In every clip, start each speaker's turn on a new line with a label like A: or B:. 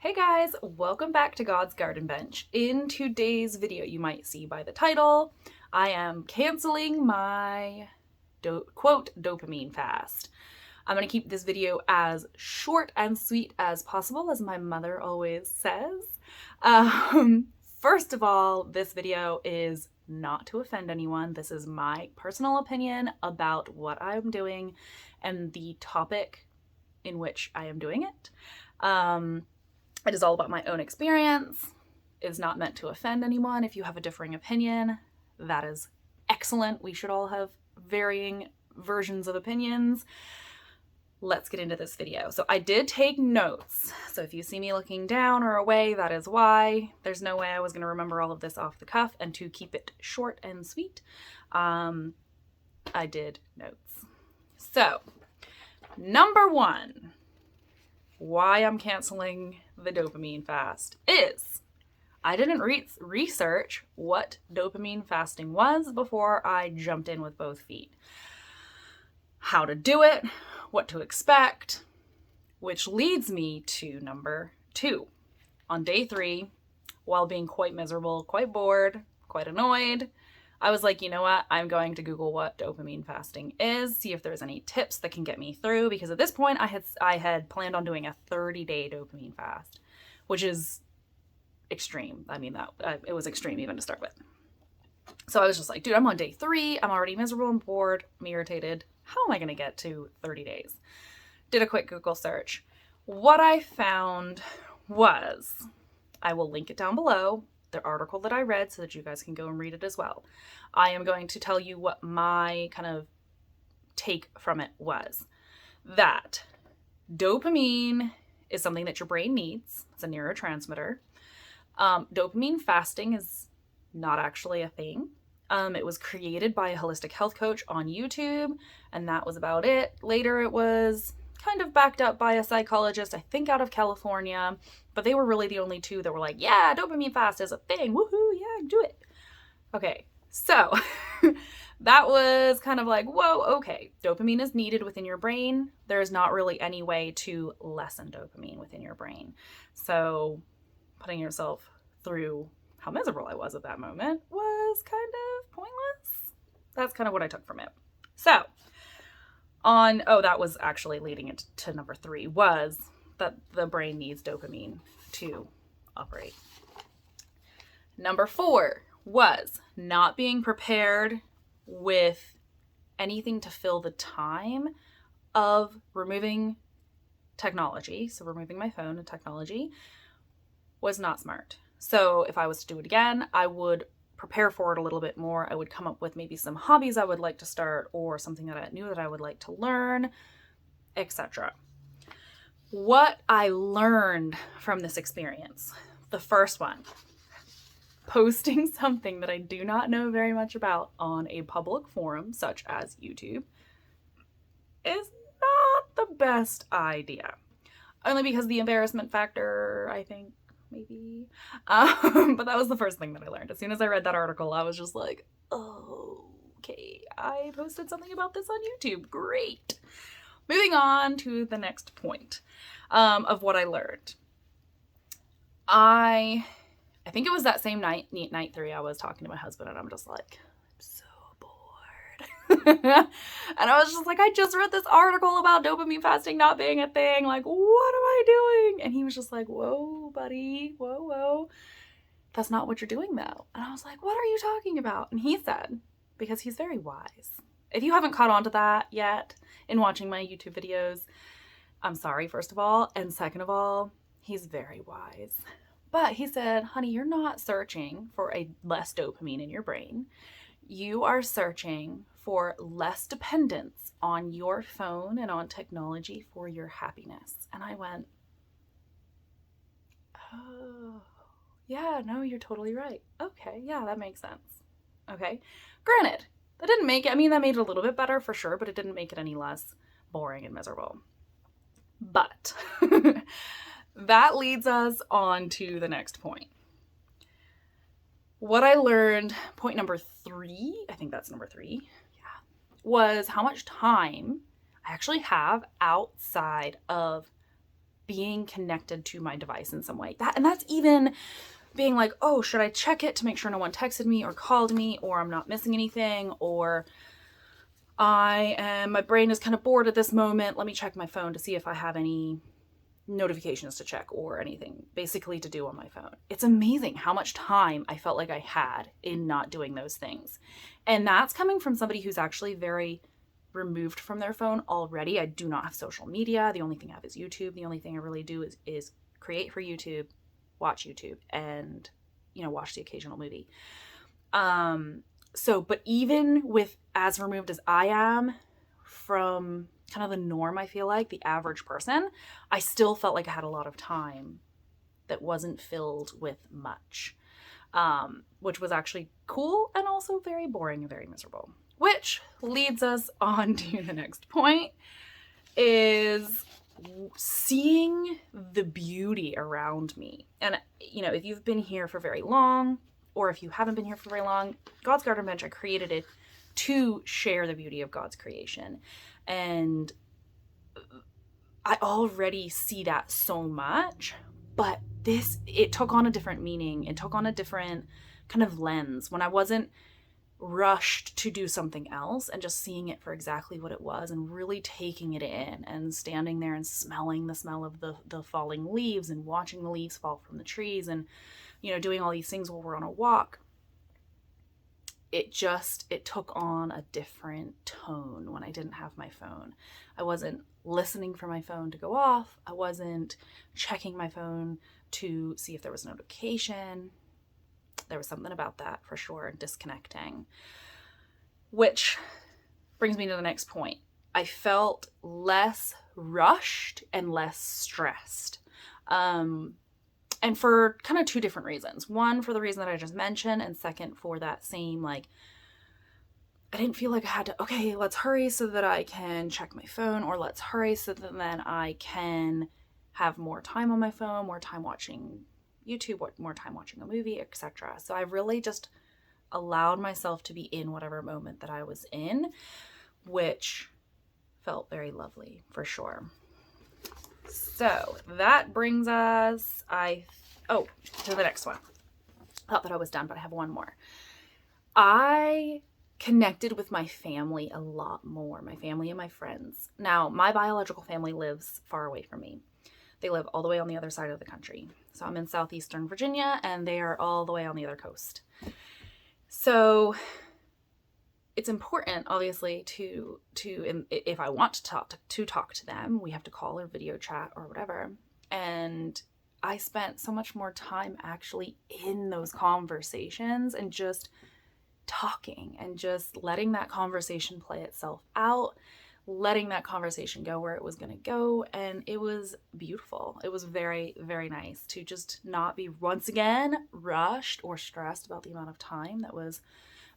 A: Hey guys, welcome back to God's Garden Bench. In today's video, you might see by the title, I am canceling my quote dopamine fast. I'm going to keep this video as short and sweet as possible, as my mother always says. First of all, this video is not to offend anyone. This is my personal opinion about what I'm doing and the topic in which I am doing it. It is all about my own experience. It is not meant to offend anyone. If you have a differing opinion, that is excellent. We should all have varying versions of opinions. Let's get into this video. So I did take notes. So if you see me looking down or away, that is why. There's no way I was going to remember all of this off the cuff, and to keep it short and sweet, I did notes. So, number one, why I'm canceling the dopamine fast is I didn't research what dopamine fasting was before I jumped in with both feet. How to do it, what to expect, which leads me to number two. On day 3, while being quite miserable, quite bored, quite annoyed, I was like, you know what? I'm going to Google what dopamine fasting is, see if there's any tips that can get me through, because at this point I had planned on doing a 30-day dopamine fast, which is extreme. I mean, it was extreme even to start with. So I was just like, dude, I'm on day 3. I'm already miserable and bored. I'm irritated. How am I going to get to 30 days? Did a quick Google search. What I found was, I will link it down below, the article that I read, so that you guys can go and read it as well. I am going to tell you what my kind of take from it was. That dopamine is something that your brain needs. It's a neurotransmitter. Dopamine fasting is not actually a thing. It was created by a holistic health coach on YouTube, and that was about it. Later it was kind of backed up by a psychologist, I think out of California, but they were really the only two that were like, yeah, dopamine fast is a thing. Woohoo, yeah, do it. Okay, so that was kind of like, whoa, okay, dopamine is needed within your brain. There's not really any way to lessen dopamine within your brain. So putting yourself through how miserable I was at that moment was kind of pointless. That's kind of what I took from it. So that was actually leading it to number 3, was that the brain needs dopamine to operate. Number 4 was not being prepared with anything to fill the time of removing technology. So removing my phone and technology was not smart. So if I was to do it again, I would prepare for it a little bit more. I would come up with maybe some hobbies I would like to start, or something that I knew that I would like to learn, etc. What I learned from this experience, the first one, posting something that I do not know very much about on a public forum such as YouTube is not the best idea. Only because the embarrassment factor, I think, maybe. But that was the first thing that I learned. As soon as I read that article, I was just like, oh, okay, I posted something about this on YouTube. Great. Moving on to the next point of what I learned. I think it was that same night 3, I was talking to my husband, and I'm just like, I'm so bored. And I was just like, I just read this article about dopamine fasting not being a thing. Like, what am I doing? And he was just like, whoa, buddy, whoa. That's not what you're doing, though. And I was like, what are you talking about? And he said, because he's very wise. If you haven't caught on to that yet in watching my YouTube videos, I'm sorry, first of all. And second of all, he's very wise. But he said, honey, you're not searching for a less dopamine in your brain. You are searching for less dependence on your phone and on technology for your happiness. And I went, oh, yeah, no, you're totally right. Okay, yeah, that makes sense. Okay, granted, that didn't make it, that made it a little bit better for sure, but it didn't make it any less boring and miserable. But that leads us on to the next point. What I learned, point number 3, I think that's number 3, was how much time I actually have outside of being connected to my device in some way. And that's even being like, oh, should I check it to make sure no one texted me or called me, or I'm not missing anything, or my brain is kind of bored at this moment. Let me check my phone to see if I have any notifications to check or anything basically to do on my phone. It's amazing how much time I felt like I had in not doing those things. And that's coming from somebody who's actually very removed from their phone already. I do not have social media. The only thing I have is YouTube. The only thing I really do is create for YouTube, watch YouTube, and, watch the occasional movie. But even with as removed as I am from kind of the norm, I feel like the average person, I still felt like I had a lot of time that wasn't filled with much, which was actually cool and also very boring and very miserable. Which leads us on to the next point, is seeing the beauty around me. And, if you've been here for very long, or if you haven't been here for very long, God's Garden Bench, I created it to share the beauty of God's creation. And I already see that so much, but it took on a different meaning. It took on a different kind of lens when I wasn't rushed to do something else and just seeing it for exactly what it was and really taking it in and standing there and smelling the smell of the falling leaves and watching the leaves fall from the trees and, doing all these things while we're on a walk. It took on a different tone when I didn't have my phone. I wasn't listening for my phone to go off. I wasn't checking my phone to see if there was a notification. There was something about that for sure, disconnecting. Which brings me to the next point. I felt less rushed and less stressed. And for kind of two different reasons. One, for the reason that I just mentioned, and second, for that same, I didn't feel like I had to, okay, let's hurry so that I can check my phone, or let's hurry so that then I can have more time on my phone, more time watching YouTube, more time watching a movie, etc. So I really just allowed myself to be in whatever moment that I was in, which felt very lovely for sure. So that brings us, to the next one. I thought that I was done, but I have one more. I connected with my family a lot more, my family and my friends. Now, my biological family lives far away from me. They live all the way on the other side of the country. So I'm in southeastern Virginia, and they are all the way on the other coast. So it's important, obviously, to if I want to talk to them, we have to call or video chat or whatever. And I spent so much more time actually in those conversations and just talking and just letting that conversation play itself out, letting that conversation go where it was going to go. And it was beautiful. It was very, very nice to just not be once again rushed or stressed about the amount of time that was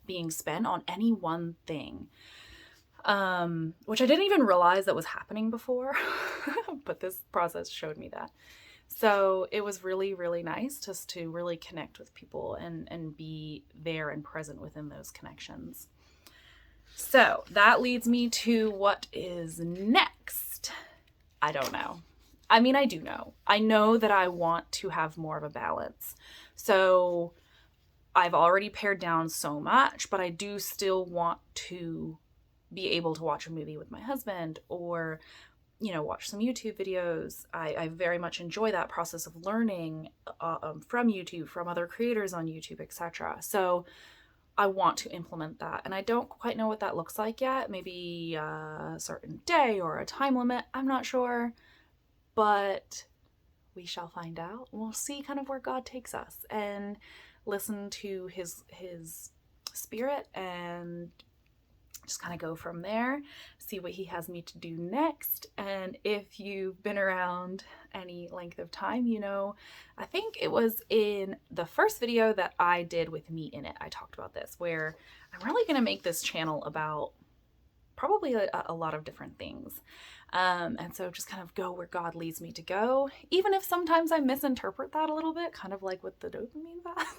A: being spent on any one thing, which I didn't even realize that was happening before, but this process showed me that. So it was really, really nice just to really connect with people and be there and present within those connections. So that leads me to what is next. I don't know. I mean, I do know. I know that I want to have more of a balance. So I've already pared down so much, but I do still want to be able to watch a movie with my husband or, watch some YouTube videos. I very much enjoy that process of learning from YouTube, from other creators on YouTube, etc. So I want to implement that. And I don't quite know what that looks like yet. Maybe a certain day or a time limit. I'm not sure. But we shall find out. We'll see kind of where God takes us and listen to his spirit and just kind of go from there, see what he has me to do next. And if you've been around any length of time, I think it was in the first video that I did with me in it, I talked about this, where I'm really going to make this channel about probably a lot of different things. And so just kind of go where God leads me to go, even if sometimes I misinterpret that a little bit, kind of like with the dopamine fast.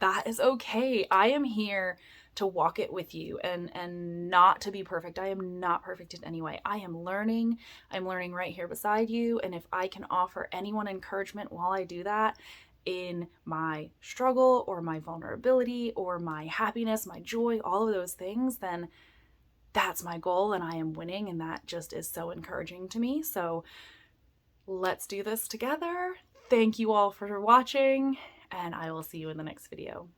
A: That is okay. I am here to walk it with you and not to be perfect. I am not perfect in any way. I am learning. I'm learning right here beside you. And if I can offer anyone encouragement while I do that, in my struggle or my vulnerability or my happiness, my joy, all of those things, then that's my goal and I am winning. And that just is so encouraging to me. So let's do this together. Thank you all for watching, and I will see you in the next video.